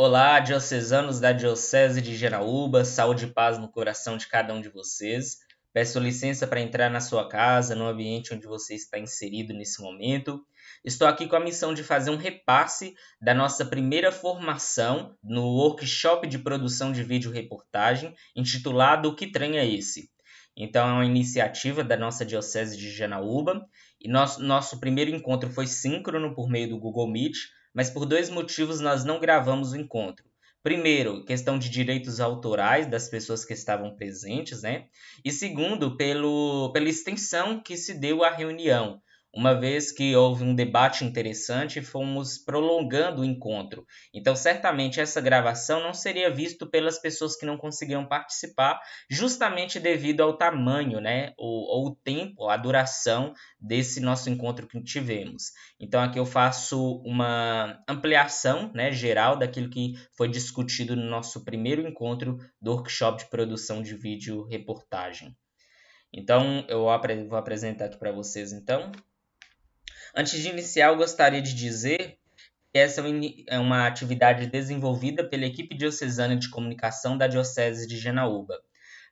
Olá, diocesanos da Diocese de Janaúba, saúde e paz no coração de cada um de vocês. Peço licença para entrar na sua casa, no ambiente onde você está inserido nesse momento. Estou aqui com a missão de fazer um repasse da nossa primeira formação no workshop de produção de vídeo reportagem, intitulado Que Trem é Esse? Então, é uma iniciativa da nossa Diocese de Janaúba e nosso primeiro encontro foi síncrono por meio do Google Meet, mas por dois motivos nós não gravamos o encontro. Primeiro, questão de direitos autorais das pessoas que estavam presentes, né? E segundo, pela extensão que se deu à reunião, uma vez que houve um debate interessante e fomos prolongando o encontro. Então, certamente essa gravação não seria vista pelas pessoas que não conseguiam participar, justamente devido ao tamanho, né? Ou o tempo, a duração desse nosso encontro que tivemos. Então aqui eu faço uma ampliação, né, geral daquilo que foi discutido no nosso primeiro encontro do workshop de produção de vídeo reportagem. Então eu vou apresentar aqui para vocês então. Antes de iniciar, eu gostaria de dizer que essa é uma atividade desenvolvida pela equipe diocesana de comunicação da Diocese de Janaúba.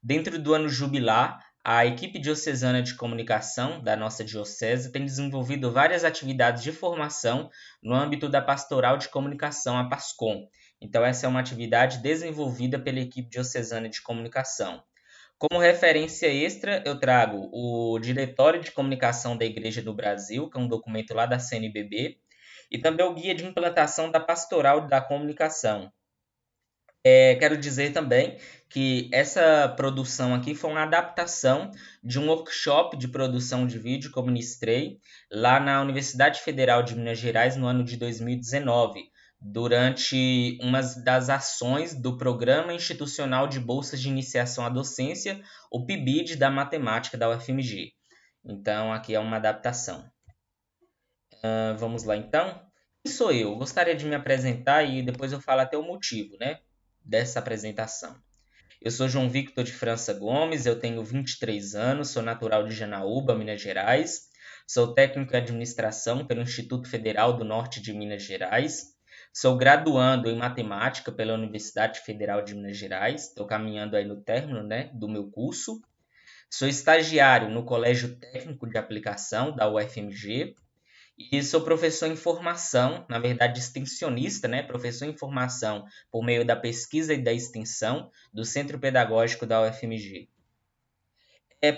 Dentro do ano jubilar, a equipe diocesana de comunicação da nossa diocese tem desenvolvido várias atividades de formação no âmbito da Pastoral de Comunicação, a PASCOM. Então, essa é uma atividade desenvolvida pela equipe diocesana de comunicação. Como referência extra, eu trago o Diretório de Comunicação da Igreja do Brasil, que é um documento lá da CNBB, e também o Guia de Implantação da Pastoral da Comunicação. Quero dizer também que essa produção aqui foi uma adaptação de um workshop de produção de vídeo que eu ministrei lá na Universidade Federal de Minas Gerais no ano de 2019, durante uma das ações do Programa Institucional de Bolsas de Iniciação à Docência, o PIBID da Matemática da UFMG. Então, aqui é uma adaptação. Vamos lá, então. Quem sou eu? Gostaria de me apresentar e depois eu falo até o motivo, né, dessa apresentação. Eu sou João Victor de França Gomes, eu tenho 23 anos, sou natural de Janaúba, Minas Gerais. Sou técnico em administração pelo Instituto Federal do Norte de Minas Gerais. Sou graduando em matemática pela Universidade Federal de Minas Gerais. Estou caminhando aí no término, né, do meu curso. Sou estagiário no Colégio Técnico de Aplicação da UFMG. E sou professor em formação, na verdade extensionista, né? Professor em formação por meio da pesquisa e da extensão do Centro Pedagógico da UFMG.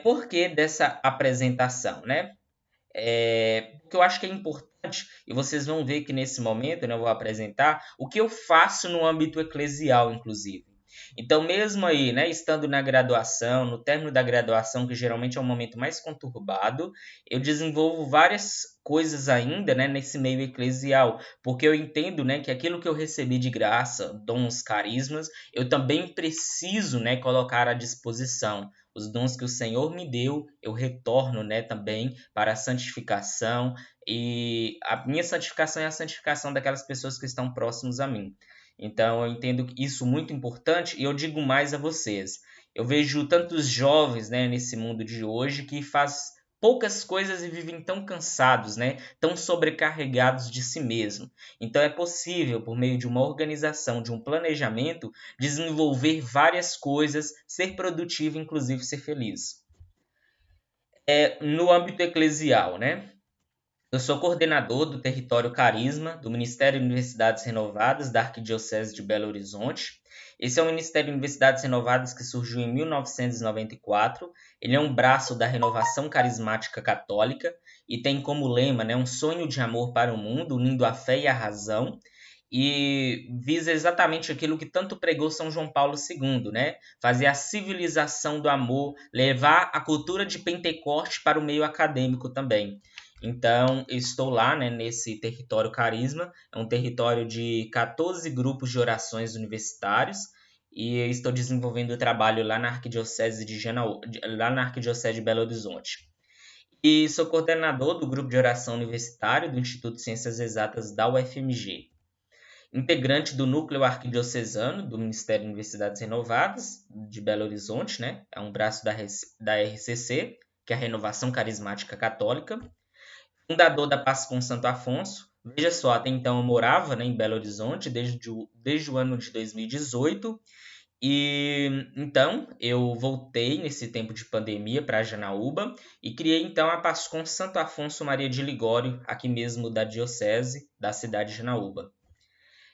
Por que dessa apresentação, né? Porque eu acho que é importante, e vocês vão ver que nesse momento, né, eu vou apresentar o que eu faço no âmbito eclesial, inclusive. Então, mesmo aí, né, estando na graduação, no término da graduação, que geralmente é um momento mais conturbado, eu desenvolvo várias coisas ainda, né, nesse meio eclesial, porque eu entendo, né, que aquilo que eu recebi de graça, dons, carismas, eu também preciso, né, colocar à disposição. Os dons que o Senhor me deu, eu retorno, né, também para a santificação, e a minha santificação é a santificação daquelas pessoas que estão próximos a mim. Então, eu entendo isso muito importante e eu digo mais a vocês. Eu vejo tantos jovens, né, nesse mundo de hoje que faz poucas coisas e vivem tão cansados, né, tão sobrecarregados de si mesmo. Então, é possível, por meio de uma organização, de um planejamento, desenvolver várias coisas, ser produtivo, inclusive ser feliz. No âmbito eclesial, né? Eu sou coordenador do Território Carisma, do Ministério de Universidades Renovadas da Arquidiocese de Belo Horizonte. Esse é o Ministério de Universidades Renovadas que surgiu em 1994. Ele é um braço da renovação carismática católica e tem como lema, né, um sonho de amor para o mundo, unindo a fé e a razão, e visa exatamente aquilo que tanto pregou São João Paulo II, né? Fazer a civilização do amor, levar a cultura de Pentecoste para o meio acadêmico também. Então, eu estou lá, né, nesse território Carisma, é um território de 14 grupos de orações universitários, e eu estou desenvolvendo o trabalho lá na Arquidiocese lá na Arquidiocese de Belo Horizonte. E sou coordenador do grupo de oração universitário do Instituto de Ciências Exatas da UFMG. Integrante do Núcleo Arquidiocesano do Ministério de Universidades Renovadas de Belo Horizonte, né? É um braço da RCC, que é a Renovação Carismática Católica. Fundador da Paz com Santo Afonso, Veja só, até então eu morava, né, em Belo Horizonte desde o ano de 2018 e então eu voltei nesse tempo de pandemia para Janaúba e criei então a Pascom Santo Afonso Maria de Ligório, aqui mesmo da Diocese da cidade de Janaúba.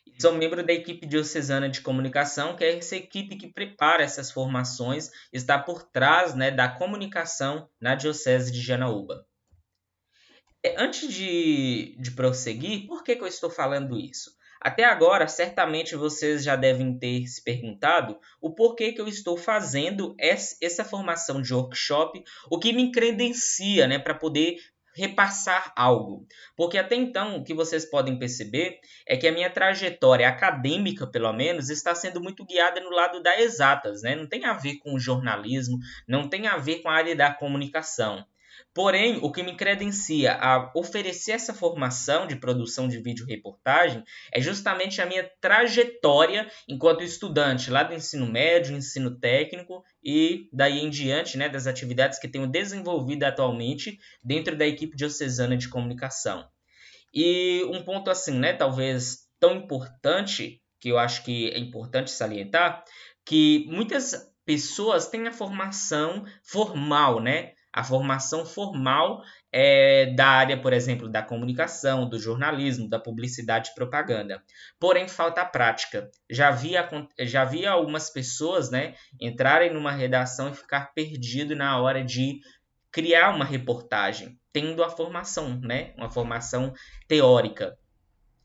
E sou membro da equipe diocesana de comunicação, que é essa equipe que prepara essas formações, está por trás, né, da comunicação na Diocese de Janaúba. Antes de prosseguir, por que eu estou falando isso? Até agora, certamente vocês já devem ter se perguntado o porquê que eu estou fazendo essa formação de workshop, o que me credencia, né, para poder repassar algo. Porque até então, o que vocês podem perceber é que a minha trajetória acadêmica, pelo menos, está sendo muito guiada no lado das exatas, né? Não tem a ver com o jornalismo, não tem a ver com a área da comunicação. Porém, o que me credencia a oferecer essa formação de produção de vídeo reportagem é justamente a minha trajetória enquanto estudante lá do ensino médio, ensino técnico e daí em diante, né, das atividades que tenho desenvolvido atualmente dentro da equipe diocesana de comunicação. E um ponto assim, né, talvez tão importante, que eu acho que é importante salientar, que muitas pessoas têm a formação formal, né? A formação formal da área, por exemplo, da comunicação, do jornalismo, da publicidade e propaganda. Porém, falta a prática. Já vi algumas pessoas, né, entrarem numa redação e ficar perdido na hora de criar uma reportagem, tendo a formação, né? Uma formação teórica.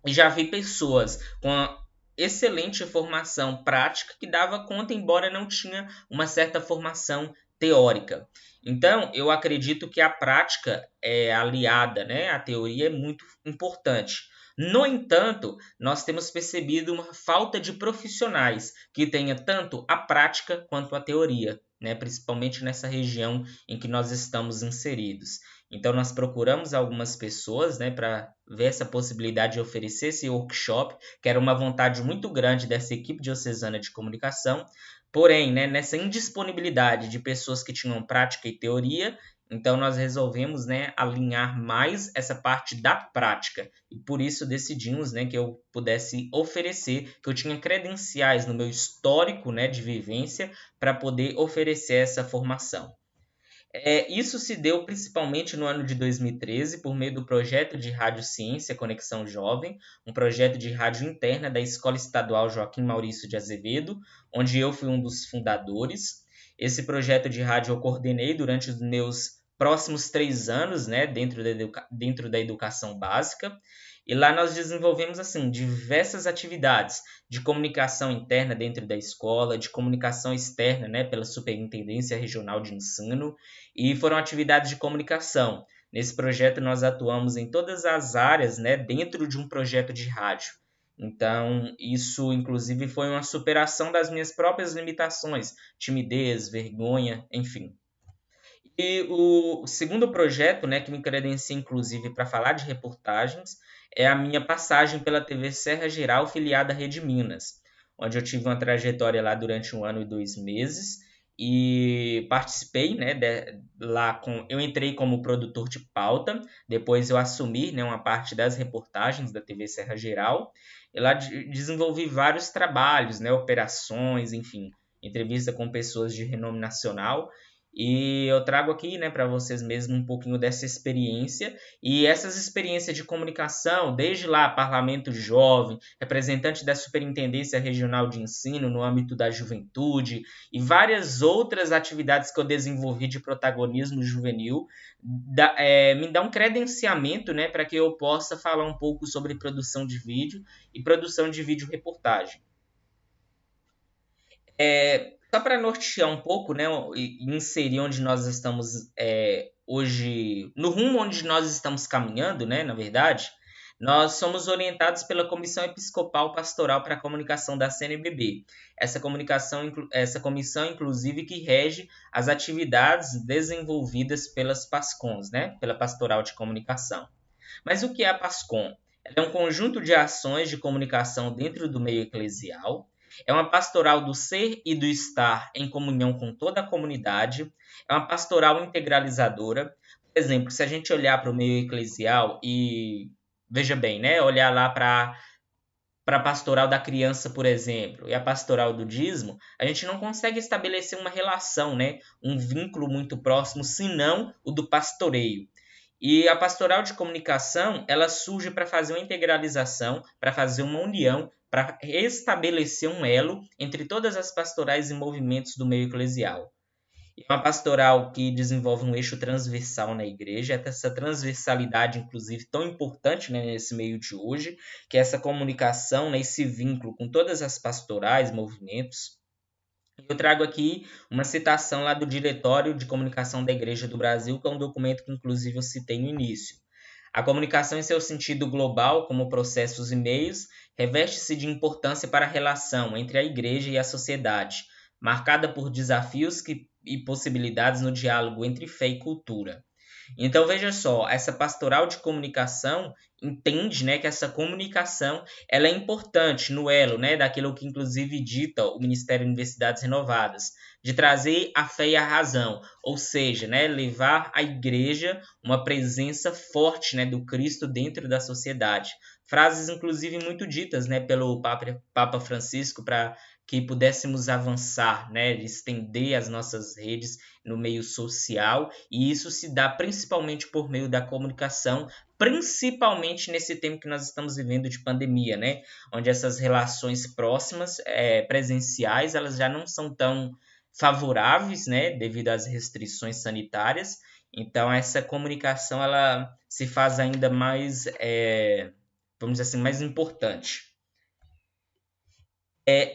E já vi pessoas com excelente formação prática que dava conta, embora não tinha uma certa formação teórica. Então, eu acredito que a prática aliada, né, à teoria é muito importante. No entanto, nós temos percebido uma falta de profissionais que tenha tanto a prática quanto a teoria, né, principalmente nessa região em que nós estamos inseridos. Então, nós procuramos algumas pessoas, né, para ver essa possibilidade de oferecer esse workshop, que era uma vontade muito grande dessa equipe diocesana de comunicação. Porém, né, nessa indisponibilidade de pessoas que tinham prática e teoria, então nós resolvemos, né, alinhar mais essa parte da prática. E por isso decidimos, né, que eu pudesse oferecer, que eu tinha credenciais no meu histórico, né, de vivência para poder oferecer essa formação. Isso se deu principalmente no ano de 2013, por meio do projeto de Rádio Ciência Conexão Jovem, um projeto de rádio interna da Escola Estadual Joaquim Maurício de Azevedo, onde eu fui um dos fundadores. Esse projeto de rádio eu coordenei durante os meus próximos 3 anos, né, dentro da educação básica. E lá nós desenvolvemos assim diversas atividades de comunicação interna dentro da escola, de comunicação externa, né, pela Superintendência Regional de Ensino, e foram atividades de comunicação. Nesse projeto nós atuamos em todas as áreas, né, dentro de um projeto de rádio. Então, isso inclusive foi uma superação das minhas próprias limitações, timidez, vergonha, enfim. E o segundo projeto, né, que me credencia inclusive para falar de reportagens, é a minha passagem pela TV Serra Geral, filiada à Rede Minas, onde eu tive uma trajetória lá durante 1 ano e 2 meses e participei, né, eu entrei como produtor de pauta, depois eu assumi, né, uma parte das reportagens da TV Serra Geral, e lá desenvolvi vários trabalhos, né, operações, enfim, entrevista com pessoas de renome nacional, e eu trago aqui, né, para vocês mesmo um pouquinho dessa experiência e essas experiências de comunicação, desde lá Parlamento Jovem, representante da Superintendência Regional de Ensino no âmbito da juventude e várias outras atividades que eu desenvolvi de protagonismo juvenil, me dá um credenciamento, né, para que eu possa falar um pouco sobre produção de vídeo e produção de vídeo reportagem. Só para nortear um pouco, né, e inserir onde nós estamos hoje, no rumo onde nós estamos caminhando, né, na verdade, nós somos orientados pela Comissão Episcopal Pastoral para a Comunicação da CNBB. Essa comissão, inclusive, que rege as atividades desenvolvidas pelas PASCONs, né, pela Pastoral de Comunicação. Mas o que é a PASCOM? Ela é um conjunto de ações de comunicação dentro do meio eclesial. É uma pastoral do ser e do estar em comunhão com toda a comunidade. É uma pastoral integralizadora. Por exemplo, se a gente olhar para o meio eclesial e veja bem, né? Olhar lá para a pastoral da criança, por exemplo, e a pastoral do dízimo, a gente não consegue estabelecer uma relação, né? Um vínculo muito próximo, senão o do pastoreio. E a pastoral de comunicação, ela surge para fazer uma integralização, para fazer uma união, para estabelecer um elo entre todas as pastorais e movimentos do meio eclesial. É uma pastoral que desenvolve um eixo transversal na igreja, essa transversalidade, inclusive, tão importante, né, nesse meio de hoje, que é essa comunicação, né, esse vínculo com todas as pastorais, movimentos. Eu trago aqui uma citação lá do Diretório de Comunicação da Igreja do Brasil, que é um documento que, inclusive, eu citei no início. A comunicação, em seu sentido global, como processos e meios, reveste-se de importância para a relação entre a Igreja e a sociedade, marcada por desafios e possibilidades no diálogo entre fé e cultura. Então veja só, essa pastoral de comunicação entende, né, que essa comunicação ela é importante no elo, né, daquilo que inclusive dita o Ministério de Universidades Renovadas, de trazer a fé e a razão, ou seja, né, levar à igreja uma presença forte, né, do Cristo dentro da sociedade. Frases inclusive muito ditas, né, pelo Papa Francisco para que pudéssemos avançar, né, estender as nossas redes no meio social, e isso se dá principalmente por meio da comunicação, principalmente nesse tempo que nós estamos vivendo de pandemia, né? Onde essas relações próximas, presenciais, elas já não são tão favoráveis, né? Devido às restrições sanitárias. Então, essa comunicação, ela se faz ainda mais, vamos dizer assim, mais importante.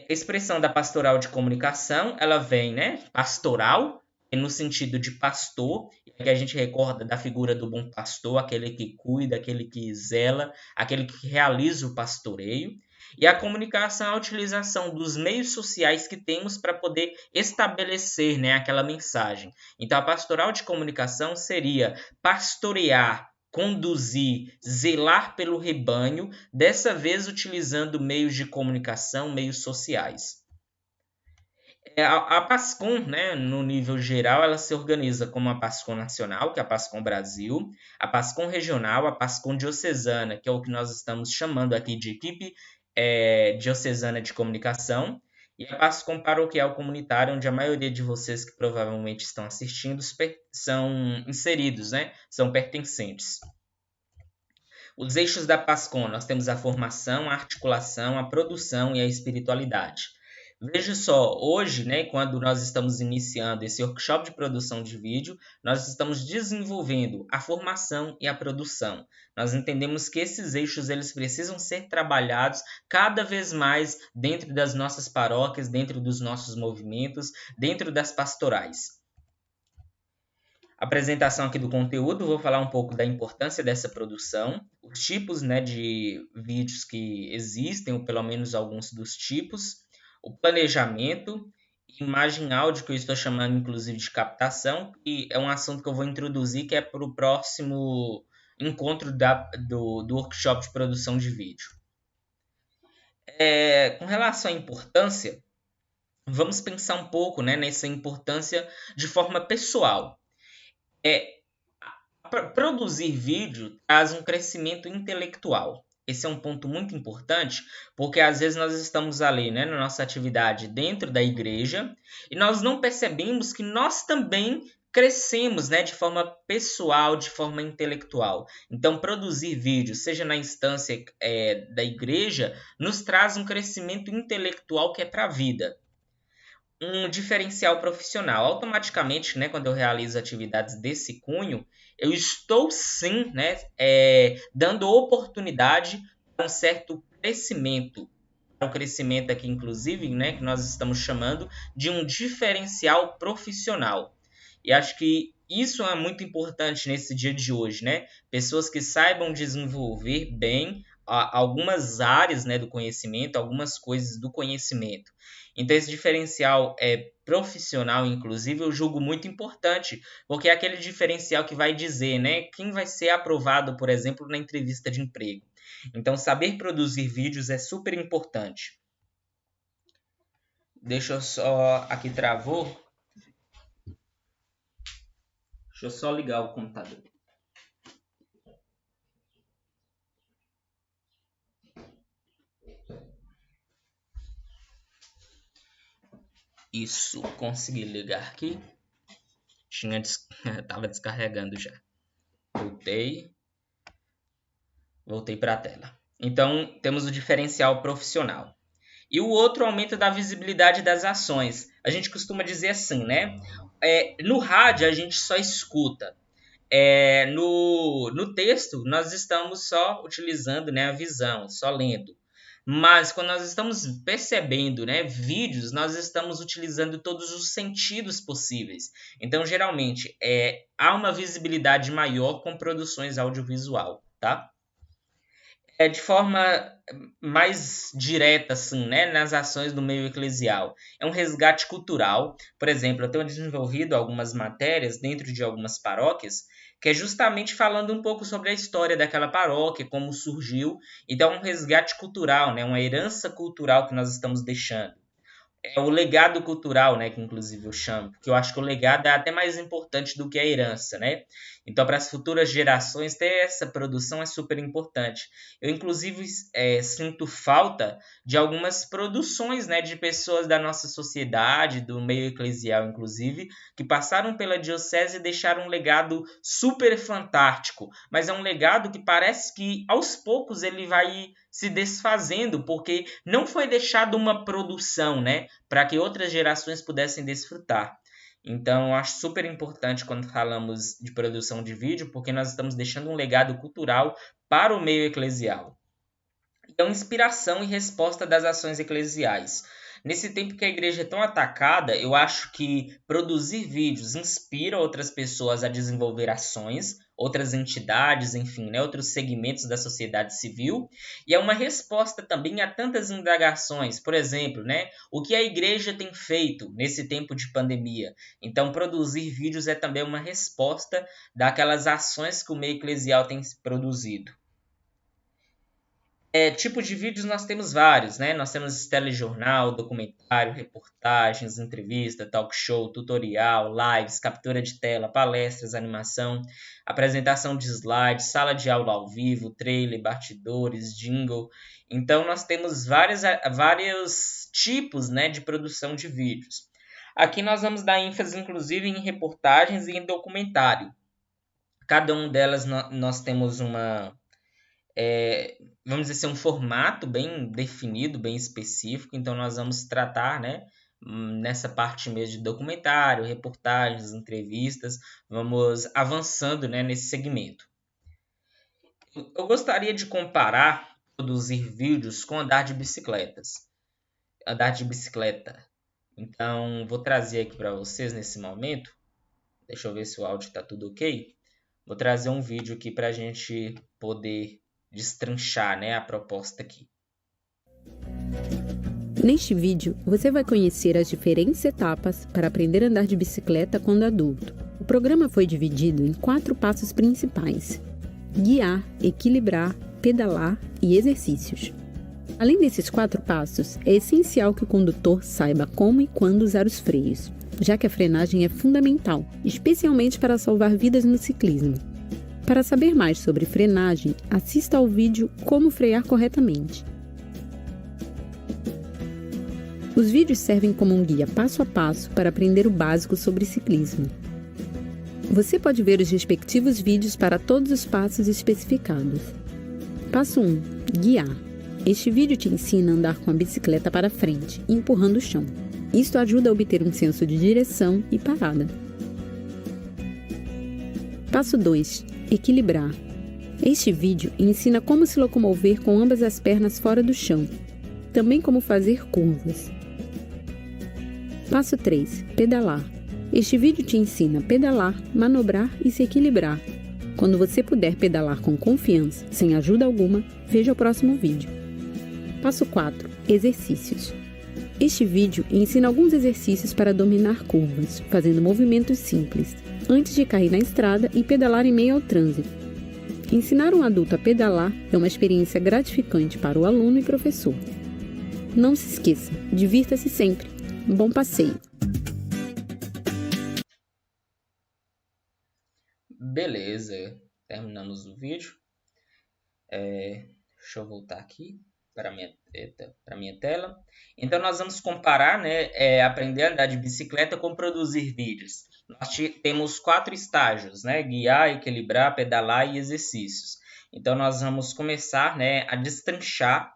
Expressão da pastoral de comunicação, ela vem, né? Pastoral, no sentido de pastor, que a gente recorda da figura do bom pastor, aquele que cuida, aquele que zela, aquele que realiza o pastoreio. E a comunicação é a utilização dos meios sociais que temos para poder estabelecer, né, aquela mensagem. Então, a pastoral de comunicação seria pastorear, conduzir, zelar pelo rebanho, dessa vez utilizando meios de comunicação, meios sociais. A PASCOM, né, no nível geral, ela se organiza como a PASCOM Nacional, que é a PASCOM Brasil, a PASCOM Regional, a PASCOM Diocesana, que é o que nós estamos chamando aqui de equipe diocesana de comunicação, e a PASCOM Paroquial Comunitária, onde a maioria de vocês que provavelmente estão assistindo são inseridos, né, são pertencentes. Os eixos da PASCOM, nós temos a formação, a articulação, a produção e a espiritualidade. Veja só, hoje, né, quando nós estamos iniciando esse workshop de produção de vídeo, nós estamos desenvolvendo a formação e a produção. Nós entendemos que esses eixos eles precisam ser trabalhados cada vez mais dentro das nossas paróquias, dentro dos nossos movimentos, dentro das pastorais. Apresentação aqui do conteúdo, vou falar um pouco da importância dessa produção, os tipos, né, de vídeos que existem, ou pelo menos alguns dos tipos, o planejamento, imagem e áudio, que eu estou chamando inclusive de captação, e é um assunto que eu vou introduzir, que é para o próximo encontro do workshop de produção de vídeo. Com relação à importância, vamos pensar um pouco, né, nessa importância de forma pessoal. Produzir vídeo traz um crescimento intelectual. Esse é um ponto muito importante, porque às vezes nós estamos ali, né, na nossa atividade dentro da igreja e nós não percebemos que nós também crescemos, né, de forma pessoal, de forma intelectual. Então, produzir vídeos, seja na instância da igreja, nos traz um crescimento intelectual que é para a vida. Um diferencial profissional. Automaticamente, né, quando eu realizo atividades desse cunho, eu estou sim, né, dando oportunidade para um certo crescimento. O crescimento aqui, inclusive, né, que nós estamos chamando de um diferencial profissional. E acho que isso é muito importante nesse dia de hoje, né? Pessoas que saibam desenvolver bem algumas áreas, né, do conhecimento, algumas coisas do conhecimento. Então, esse diferencial profissional, inclusive, eu julgo muito importante, porque é aquele diferencial que vai dizer, né, quem vai ser aprovado, por exemplo, na entrevista de emprego. Então, saber produzir vídeos é super importante. Deixa eu só... Aqui travou. Deixa eu só ligar o computador. Isso, consegui ligar aqui. Tava descarregando já. Voltei para a tela. Então, temos o diferencial profissional. E o outro, aumento da visibilidade das ações. A gente costuma dizer assim, né? No rádio, a gente só escuta. No texto, nós estamos só utilizando, né, a visão, só lendo. Mas quando nós estamos percebendo, né, vídeos, nós estamos utilizando todos os sentidos possíveis. Então, geralmente, há uma visibilidade maior com produções audiovisual, tá? De forma mais direta, assim, né, nas ações do meio eclesial. É um resgate cultural. Por exemplo, eu tenho desenvolvido algumas matérias dentro de algumas paróquias, que é justamente falando um pouco sobre a história daquela paróquia, como surgiu. Então, é um resgate cultural, né, uma herança cultural que nós estamos deixando. É o legado cultural, né, que inclusive eu chamo, porque eu acho que o legado é até mais importante do que a herança, né? Então, para as futuras gerações, ter essa produção é super importante. Eu, inclusive, sinto falta de algumas produções, né, de pessoas da nossa sociedade, do meio eclesial, inclusive, que passaram pela diocese e deixaram um legado super fantástico, mas é um legado que parece que, aos poucos, ele vai se desfazendo, porque não foi deixado uma produção, né, para que outras gerações pudessem desfrutar. Então, eu acho super importante quando falamos de produção de vídeo, porque nós estamos deixando um legado cultural para o meio eclesial. Então, inspiração e resposta das ações eclesiais. Nesse tempo que a igreja é tão atacada, eu acho que produzir vídeos inspira outras pessoas a desenvolver ações, outras entidades, enfim, né, outros segmentos da sociedade civil, e é uma resposta também a tantas indagações, por exemplo, né, o que a igreja tem feito nesse tempo de pandemia. Então, produzir vídeos é também uma resposta daquelas ações que o meio eclesial tem produzido. Tipos de vídeos nós temos vários, né? Nós temos telejornal, documentário, reportagens, entrevista, talk show, tutorial, lives, captura de tela, palestras, animação, apresentação de slides, sala de aula ao vivo, trailer, bastidores, jingle. Então nós temos vários tipos, né, de produção de vídeos. Aqui nós vamos dar ênfase, inclusive, em reportagens e em documentário. Cada uma delas nós temos vamos dizer assim, um formato bem definido, bem específico. Então, nós vamos tratar, né, nessa parte mesmo de documentário, reportagens, entrevistas, vamos avançando, né, nesse segmento. Eu gostaria de comparar produzir vídeos com andar de bicicletas. Andar de bicicleta. Então, vou trazer aqui para vocês nesse momento. Deixa eu ver se o áudio está tudo ok. Vou trazer um vídeo aqui para a gente poder destrinchar, né, a proposta aqui. Neste vídeo, você vai conhecer as diferentes etapas para aprender a andar de bicicleta quando adulto. O programa foi dividido em 4 passos principais: guiar, equilibrar, pedalar e exercícios. Além desses 4 passos, é essencial que o condutor saiba como e quando usar os freios, já que a frenagem é fundamental, especialmente para salvar vidas no ciclismo. Para saber mais sobre frenagem, assista ao vídeo Como Frear Corretamente. Os vídeos servem como um guia passo a passo para aprender o básico sobre ciclismo. Você pode ver os respectivos vídeos para todos os passos especificados. Passo 1. Guiar. Este vídeo te ensina a andar com a bicicleta para frente, empurrando o chão. Isto ajuda a obter um senso de direção e parada. Passo 2. Equilibrar. Este vídeo ensina como se locomover com ambas as pernas fora do chão, também como fazer curvas. Passo 3. Pedalar. Este vídeo te ensina a pedalar, manobrar e se equilibrar. Quando você puder pedalar com confiança, sem ajuda alguma, veja o próximo vídeo. Passo 4. Exercícios. Este vídeo ensina alguns exercícios para dominar curvas, fazendo movimentos simples, antes de cair na estrada e pedalar em meio ao trânsito. Ensinar um adulto a pedalar é uma experiência gratificante para o aluno e professor. Não se esqueça, divirta-se sempre. Bom passeio! Beleza, terminamos o vídeo. Deixa eu voltar aqui. para minha tela. Então, nós vamos comparar, né, aprender a andar de bicicleta com produzir vídeos. Nós temos 4 estágios, né, guiar, equilibrar, pedalar e exercícios. Então, nós vamos começar, né, a destrinchar,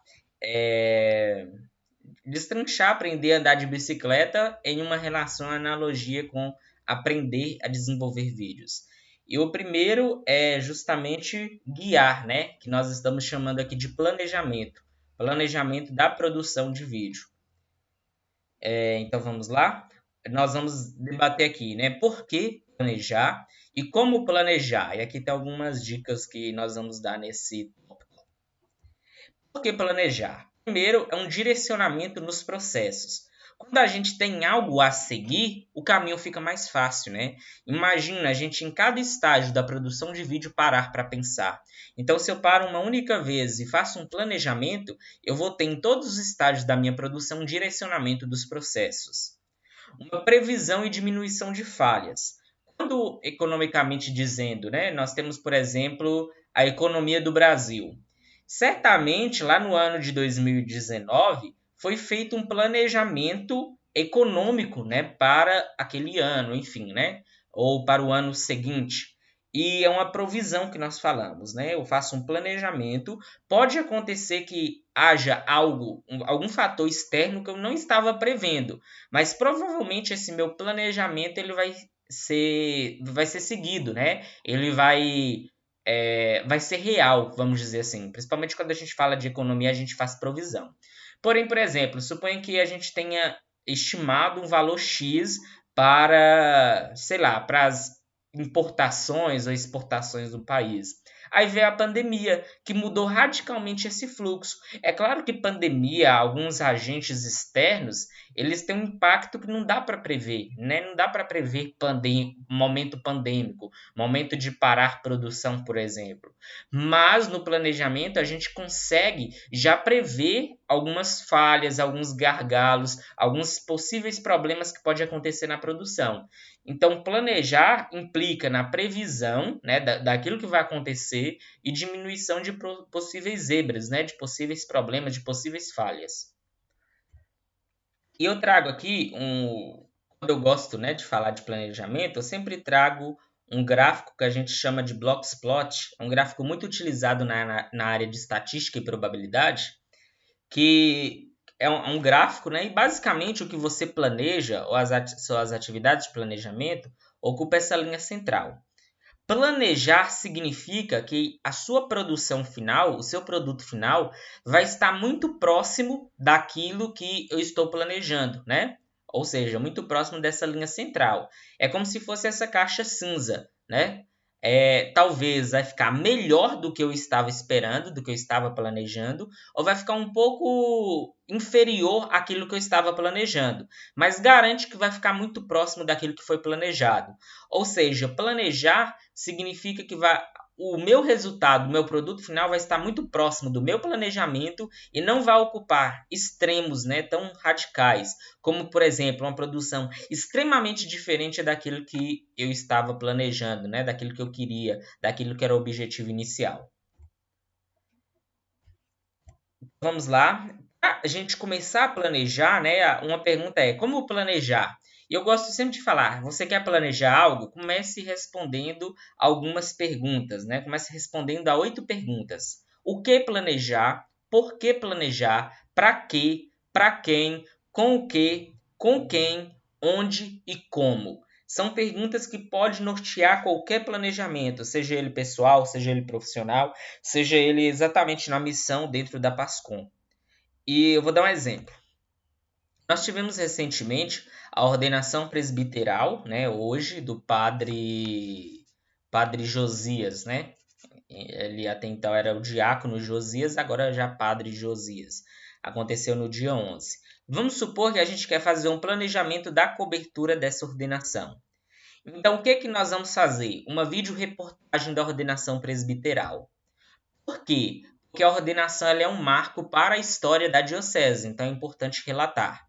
aprender a andar de bicicleta em uma relação, analogia com aprender a desenvolver vídeos. E o primeiro é justamente guiar, né? Que nós estamos chamando aqui de planejamento. Planejamento da produção de vídeo. Então vamos lá. Nós vamos debater aqui, né? Por que planejar e como planejar. E aqui tem algumas dicas que nós vamos dar nesse tópico. Por que planejar? Primeiro, é um direcionamento nos processos. Quando a gente tem algo a seguir, o caminho fica mais fácil, né? Imagina a gente em cada estágio da produção de vídeo parar para pensar. Então, se eu paro uma única vez e faço um planejamento, eu vou ter em todos os estágios da minha produção um direcionamento dos processos. Uma previsão e diminuição de falhas. Quando, economicamente dizendo, né, nós temos, por exemplo, a economia do Brasil. Certamente, lá no ano de 2019, foi feito um planejamento econômico, né, para aquele ano, enfim, né, ou para o ano seguinte. E é uma provisão que nós falamos, né? Eu faço um planejamento. Pode acontecer que haja algum fator externo que eu não estava prevendo, mas provavelmente esse meu planejamento ele vai ser seguido, né? Ele vai ser real, vamos dizer assim. Principalmente quando a gente fala de economia, a gente faz provisão. Porém, por exemplo, suponha que a gente tenha estimado um valor X para, sei lá, para as importações ou exportações do país. Aí veio a pandemia, que mudou radicalmente esse fluxo. É claro que pandemia, alguns agentes externos, eles têm um impacto que não dá para prever, né? Não dá para prever momento pandêmico, momento de parar produção, por exemplo. Mas no planejamento a gente consegue já prever algumas falhas, alguns gargalos, alguns possíveis problemas que podem acontecer na produção. Então, planejar implica na previsão, né, daquilo que vai acontecer e diminuição de possíveis zebras, né, de possíveis problemas, de possíveis falhas. E eu trago aqui quando eu gosto, né, de falar de planejamento, eu sempre trago um gráfico que a gente chama de Blockplot, é um gráfico muito utilizado na área de estatística e probabilidade, que é um gráfico, né? E basicamente o que você planeja, ou suas atividades de planejamento, ocupa essa linha central. Planejar significa que a sua produção final, o seu produto final, vai estar muito próximo daquilo que eu estou planejando, né? Ou seja, muito próximo dessa linha central. É como se fosse essa caixa cinza, né? Talvez vai ficar melhor do que eu estava esperando, do que eu estava planejando, ou vai ficar um pouco inferior àquilo que eu estava planejando, mas garante que vai ficar muito próximo daquilo que foi planejado. Ou seja, planejar significa que o meu resultado, o meu produto final vai estar muito próximo do meu planejamento e não vai ocupar extremos, né, tão radicais, como, por exemplo, uma produção extremamente diferente daquilo que eu estava planejando, né, daquilo que eu queria, daquilo que era o objetivo inicial. Vamos lá. Para a gente começar a planejar, né, uma pergunta é: como planejar? E eu gosto sempre de falar, você quer planejar algo? Comece respondendo algumas perguntas, né? Comece respondendo a 8 perguntas. O que planejar? Por que planejar? Para quê? Para quem? Com o que? Com quem? Onde e como? São perguntas que podem nortear qualquer planejamento, seja ele pessoal, seja ele profissional, seja ele exatamente na missão dentro da PASCOM. E eu vou dar um exemplo. Nós tivemos recentemente a ordenação presbiteral, né, hoje, do padre Josias, né? Ele até então era o diácono Josias, agora já padre Josias. Aconteceu no dia 11. Vamos supor que a gente quer fazer um planejamento da cobertura dessa ordenação. Então, o que nós vamos fazer? Uma vídeo-reportagem da ordenação presbiteral. Por quê? Porque a ordenação ela é um marco para a história da diocese, então é importante relatar.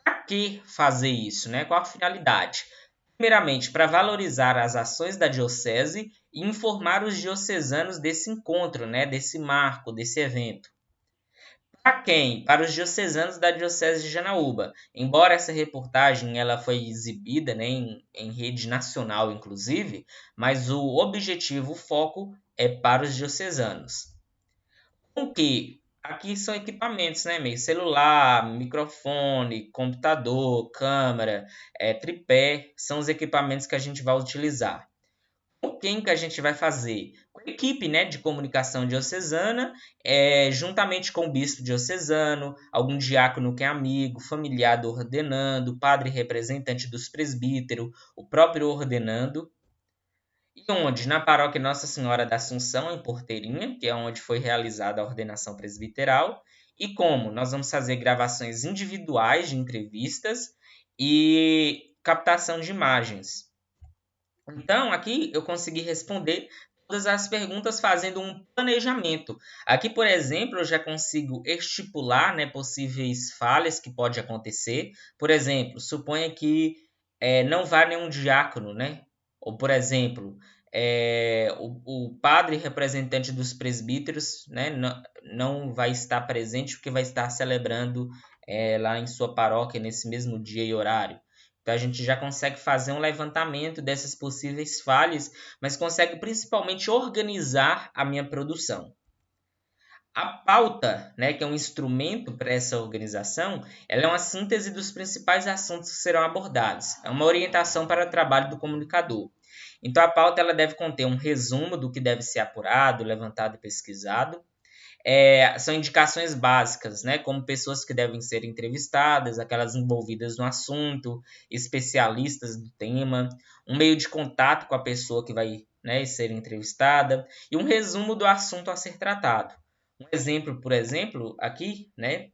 Para que fazer isso, né? Qual a finalidade? Primeiramente, para valorizar as ações da diocese e informar os diocesanos desse encontro, né? Desse marco, desse evento. Para quem? Para os diocesanos da Diocese de Janaúba. Embora essa reportagem ela foi exibida, né, em rede nacional, inclusive, mas o objetivo, o foco é para os diocesanos. Com que aqui são equipamentos, né, meio celular, microfone, computador, câmera, tripé, são os equipamentos que a gente vai utilizar. Com quem que a gente vai fazer? Com a equipe, né, de comunicação diocesana, juntamente com o bispo diocesano, algum diácono que é amigo, familiar do ordenando, padre representante dos presbíteros, o próprio ordenando. E onde? Na paróquia Nossa Senhora da Assunção, em Porteirinha, que é onde foi realizada a ordenação presbiteral. E como? Nós vamos fazer gravações individuais de entrevistas e captação de imagens. Então, aqui eu consegui responder todas as perguntas fazendo um planejamento. Aqui, por exemplo, eu já consigo estipular, né, possíveis falhas que pode acontecer. Por exemplo, suponha que não vá nenhum diácono, né? Ou, por exemplo, o padre representante dos presbíteros, né, não vai estar presente porque vai estar celebrando lá em sua paróquia nesse mesmo dia e horário. Então, a gente já consegue fazer um levantamento dessas possíveis falhas, mas consegue principalmente organizar a minha produção. A pauta, né, que é um instrumento para essa organização, ela é uma síntese dos principais assuntos que serão abordados. É uma orientação para o trabalho do comunicador. Então, a pauta ela deve conter um resumo do que deve ser apurado, levantado e pesquisado. São indicações básicas, né, como pessoas que devem ser entrevistadas, aquelas envolvidas no assunto, especialistas do tema, um meio de contato com a pessoa que vai, né, ser entrevistada e um resumo do assunto a ser tratado. Um exemplo, por exemplo, aqui, né,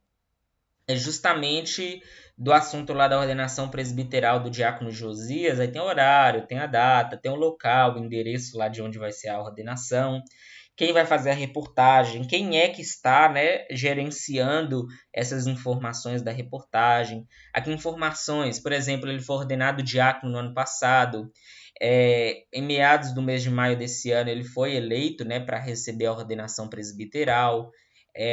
é justamente do assunto lá da ordenação presbiteral do diácono Josias. Aí tem o horário, tem a data, tem o local, o endereço lá de onde vai ser a ordenação, quem vai fazer a reportagem, quem é que está, né, gerenciando essas informações da reportagem. Aqui informações, por exemplo, ele foi ordenado diácono no ano passado, em meados do mês de maio desse ano ele foi eleito, né, para receber a ordenação presbiteral.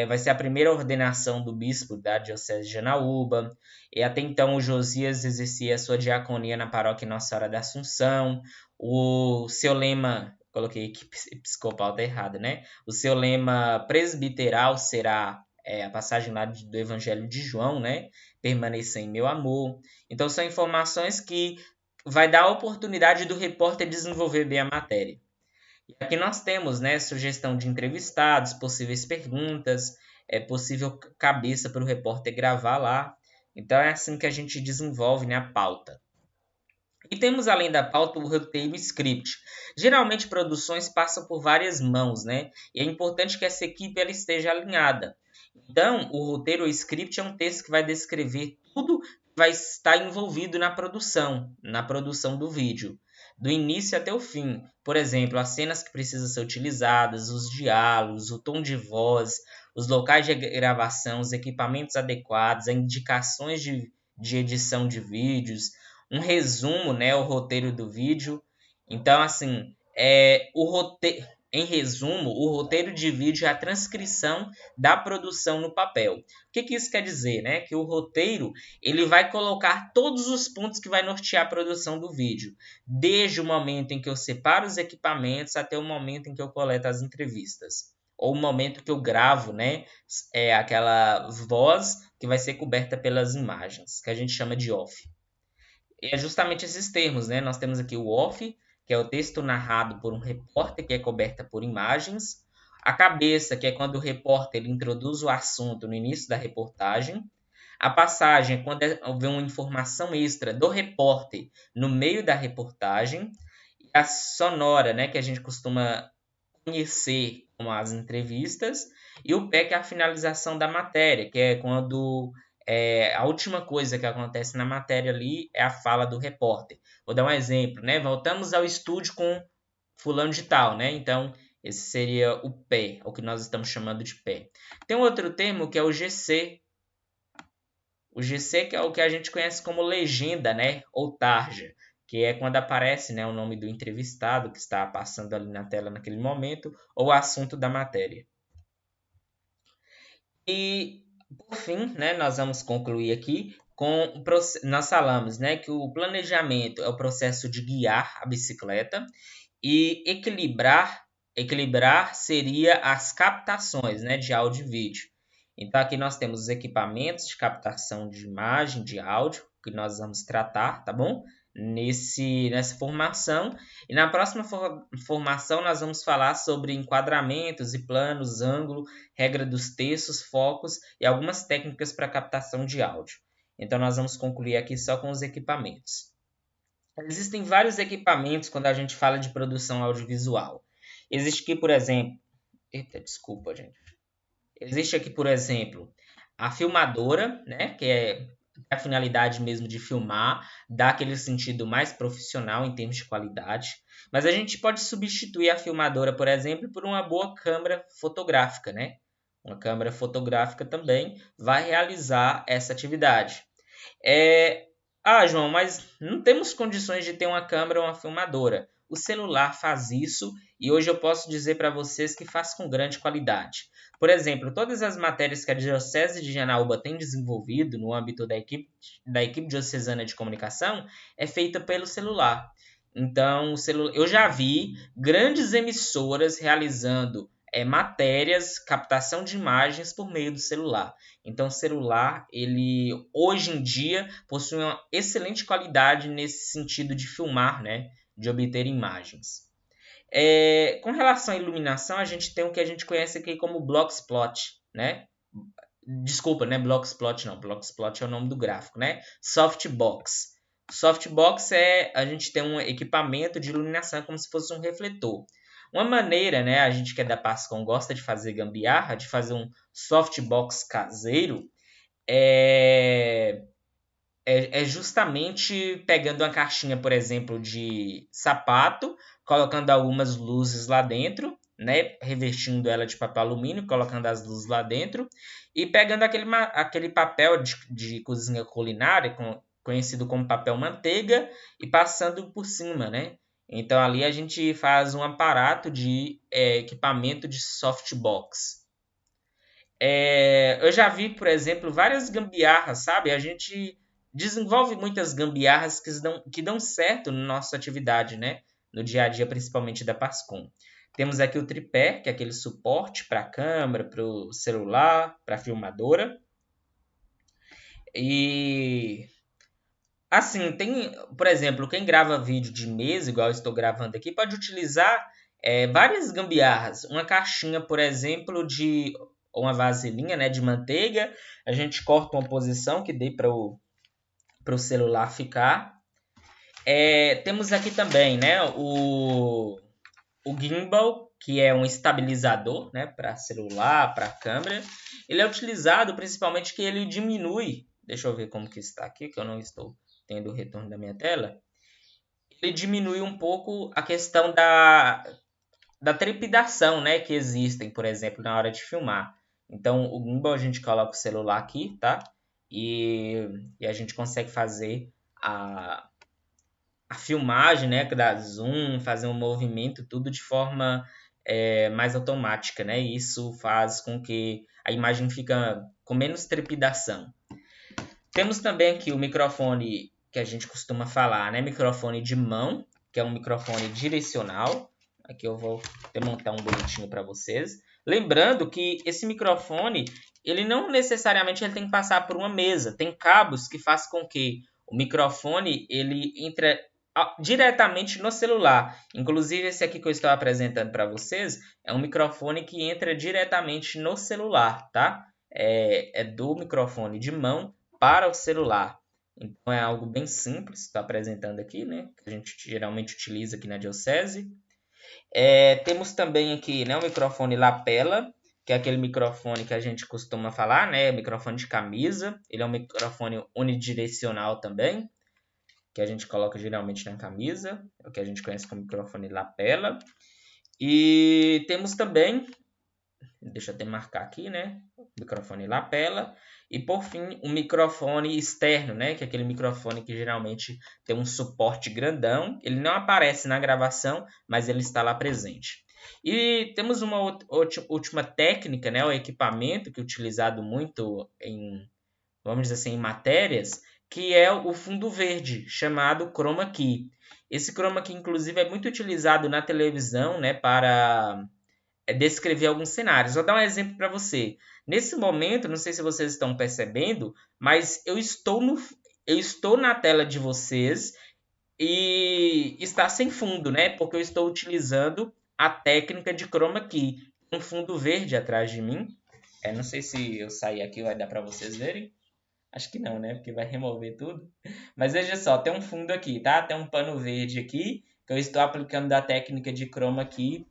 Vai ser a primeira ordenação do bispo da Diocese de Janaúba. E até então o Josias exercia a sua diaconia na paróquia Nossa Senhora da Assunção. O seu lema, coloquei aqui episcopal, tá errado, né? O seu lema presbiteral será a passagem lá do Evangelho de João, né? Permanecer em meu amor. Então são informações que vai dar a oportunidade do repórter desenvolver bem a matéria. E aqui nós temos, né, sugestão de entrevistados, possíveis perguntas, possível cabeça para o repórter gravar lá. Então é assim que a gente desenvolve, né, a pauta. E temos, além da pauta, o roteiro e script. Geralmente, produções passam por várias mãos, né? E é importante que essa equipe ela esteja alinhada. Então, o roteiro ou script é um texto que vai descrever tudo que vai estar envolvido na produção do vídeo, do início até o fim. Por exemplo, as cenas que precisam ser utilizadas, os diálogos, o tom de voz, os locais de gravação, os equipamentos adequados, as indicações de edição de vídeos, um resumo, né, o roteiro do vídeo. Então, assim, em resumo, o roteiro de vídeo é a transcrição da produção no papel. O que isso quer dizer, né? Que o roteiro ele vai colocar todos os pontos que vai nortear a produção do vídeo, desde o momento em que eu separo os equipamentos até o momento em que eu coleto as entrevistas, ou o momento que eu gravo, né? Aquela voz que vai ser coberta pelas imagens, que a gente chama de off. E é justamente esses termos, né? Nós temos aqui o off, que é o texto narrado por um repórter, que é coberta por imagens. A cabeça, que é quando o repórter introduz o assunto no início da reportagem. A passagem é quando houver uma informação extra do repórter no meio da reportagem. E a sonora, né, que a gente costuma conhecer como as entrevistas. E o pé, que é a finalização da matéria, que é quando a última coisa que acontece na matéria ali é a fala do repórter. Vou dar um exemplo, né? Voltamos ao estúdio com fulano de tal, né? Então, esse seria o pé, o que nós estamos chamando de pé. Tem um outro termo que é o GC. O GC que é o que a gente conhece como legenda, né? Ou tarja, que é quando aparece, né, o nome do entrevistado que está passando ali na tela naquele momento, ou o assunto da matéria. E Por fim, né, nós vamos concluir aqui com nós falamos, né, que o planejamento é o processo de guiar a bicicleta e equilibrar seria as captações, né, de áudio e vídeo. Então aqui nós temos os equipamentos de captação de imagem, de áudio, que nós vamos tratar, tá bom? Nessa formação. E na próxima formação nós vamos falar sobre enquadramentos e planos, ângulo, regra dos textos, focos e algumas técnicas para captação de áudio. Então nós vamos concluir aqui só com os equipamentos. Existem vários equipamentos quando a gente fala de produção audiovisual. Existe aqui, por exemplo... Eita, desculpa, gente. Existe aqui, por exemplo, a filmadora, né, que é a finalidade mesmo de filmar, dá aquele sentido mais profissional em termos de qualidade. Mas a gente pode substituir a filmadora, por exemplo, por uma boa câmera fotográfica, né? Uma câmera fotográfica também vai realizar essa atividade. João, mas não temos condições de ter uma câmera ou uma filmadora. O celular faz isso e hoje eu posso dizer para vocês que faz com grande qualidade. Por exemplo, todas as matérias que a Diocese de Janaúba tem desenvolvido no âmbito da equipe diocesana de comunicação é feita pelo celular. Então, eu já vi grandes emissoras realizando matérias, captação de imagens por meio do celular. Então, o celular, ele hoje em dia possui uma excelente qualidade nesse sentido de filmar, né? De obter imagens. Com relação à iluminação, a gente tem o que a gente conhece aqui como Bloxplot, né? Desculpa, não é Bloxplot não. Bloxplot é o nome do gráfico, né? Softbox. Softbox a gente tem um equipamento de iluminação como se fosse um refletor. Uma maneira, né, a gente que é da Pascom gosta de fazer gambiarra, de fazer um softbox caseiro, é justamente pegando uma caixinha, por exemplo, de sapato, colocando algumas luzes lá dentro, né, revestindo ela de papel alumínio, colocando as luzes lá dentro, e pegando aquele papel de cozinha culinária, conhecido como papel manteiga, e passando por cima, né? Então ali a gente faz um aparato de equipamento de softbox. Eu já vi, por exemplo, várias gambiarras, sabe? A gente desenvolve muitas gambiarras que dão certo na nossa atividade, né? No dia a dia, principalmente da Pascom. Temos aqui o tripé, que é aquele suporte para a câmera, para o celular, para a filmadora. E assim, tem, por exemplo, quem grava vídeo de mesa, igual eu estou gravando aqui, pode utilizar várias gambiarras. Uma caixinha, por exemplo, de uma vasilhinha, né, de manteiga. A gente corta uma posição que dê para o celular ficar. Temos aqui também, né, o gimbal, que é um estabilizador, né, para celular, para câmera. Ele é utilizado principalmente que ele diminui. Deixa eu ver como que está aqui, que eu não estou tendo o retorno da minha tela. Ele diminui um pouco a questão da trepidação, né, que existem, por exemplo, na hora de filmar. Então, o gimbal a gente coloca o celular aqui, tá? E a gente consegue fazer a filmagem, né, dar zoom, fazer um movimento, tudo de forma mais automática, né? E isso faz com que a imagem fica com menos trepidação. Temos também aqui o microfone que a gente costuma falar, né? Microfone de mão, que é um microfone direcional. Aqui eu vou montar um bonitinho para vocês. Lembrando que esse microfone, ele não necessariamente ele tem que passar por uma mesa. Tem cabos que fazem com que o microfone ele entre diretamente no celular. Inclusive esse aqui que eu estou apresentando para vocês é um microfone que entra diretamente no celular, tá? É do microfone de mão para o celular. Então é algo bem simples, estou apresentando aqui, né? Que a gente geralmente utiliza aqui na Diocese. Temos também aqui, né, o microfone lapela, que é aquele microfone que a gente costuma falar, né? Microfone de camisa. Ele é um microfone unidirecional também, que a gente coloca geralmente na camisa, é o que a gente conhece como microfone lapela. E temos também, deixa eu até marcar aqui, né? Microfone lapela. E por fim, um microfone externo, né? Que é aquele microfone que geralmente tem um suporte grandão. Ele não aparece na gravação, mas ele está lá presente. E temos uma última técnica, né, o equipamento que é utilizado muito em, vamos dizer assim, em matérias, que é o fundo verde, chamado chroma key. Esse chroma key, inclusive, é muito utilizado na televisão, né, para descrever alguns cenários. Vou dar um exemplo para você. Nesse momento, não sei se vocês estão percebendo, mas eu estou na tela de vocês e está sem fundo, né? Porque eu estou utilizando a técnica de chroma key. Um fundo verde atrás de mim. Não sei se eu sair aqui vai dar para vocês verem. Acho que não, né? Porque vai remover tudo. Mas veja só, tem um fundo aqui, tá? Tem um pano verde aqui que eu estou aplicando da técnica de chroma key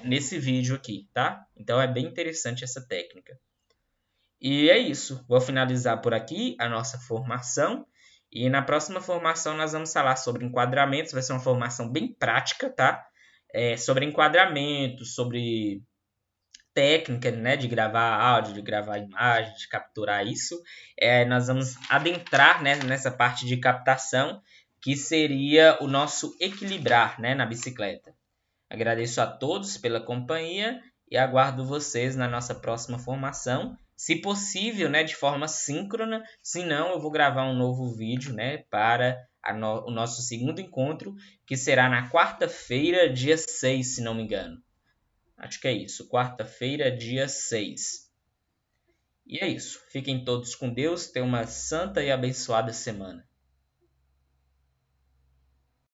nesse vídeo aqui, tá? Então é bem interessante essa técnica. E é isso. Vou finalizar por aqui a nossa formação. E na próxima formação nós vamos falar sobre enquadramentos. Vai ser uma formação bem prática, tá? Sobre enquadramento, sobre técnica, né, de gravar áudio, de gravar imagem, de capturar isso. Nós vamos adentrar, né, nessa parte de captação, que seria o nosso equilibrar, né, na bicicleta. Agradeço a todos pela companhia e aguardo vocês na nossa próxima formação. Se possível, né, de forma síncrona. Se não, eu vou gravar um novo vídeo, né, para o nosso segundo encontro, que será na quarta-feira, dia 6, se não me engano. Acho que é isso. Quarta-feira, dia 6. E é isso. Fiquem todos com Deus. Tenham uma santa e abençoada semana.